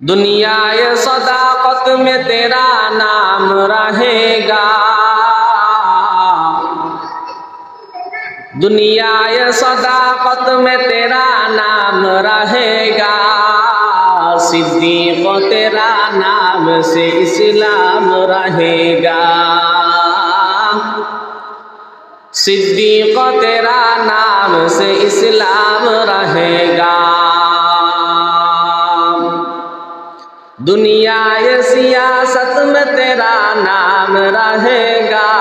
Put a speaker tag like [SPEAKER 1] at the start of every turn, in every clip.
[SPEAKER 1] दुनिया ये सदाकत में तेरा नाम रहेगा, दुनिया ये सदाकत में तेरा नाम रहेगा। सिद्दीक तेरा नाम से इस्लाम रहेगा, सिद्दीक तेरा नाम से इस्लाम रहेगा। दुनिया ये सियासत में तेरा नाम रहेगा,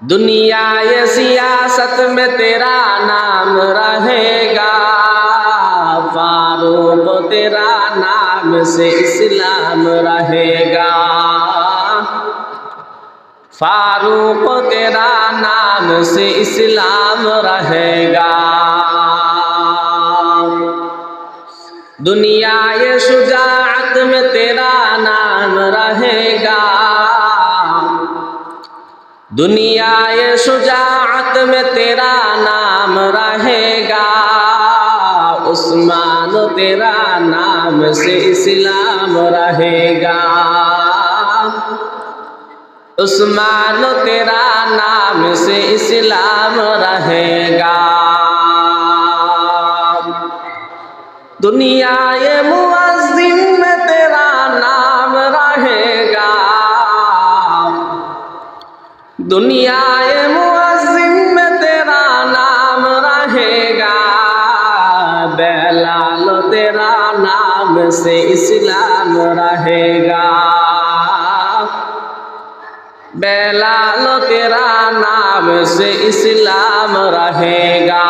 [SPEAKER 1] दुनिया ये सियासत में तेरा नाम रहेगा। फारूक तेरा नाम से इस्लाम रहेगा, फारूक तेरा नाम से इस्लाम रहेगा। दुनिया ये शुजाअत में तेरा नाम रहेगा, दुनिया ये शुजाअत में तेरा नाम रहेगा। उस्मान तेरा नाम से इस्लाम रहेगा, उस्मान तेरा नाम से इस्लाम रहेगा। दुनिया ये मुअज्जिन में तेरा नाम रहेगा, दुनिया ये मुअज्जिन में तेरा नाम रहेगा। बेलाल तेरा नाम से इस्लाम रहेगा, बेलाल तेरा नाम से इस्लाम रहेगा।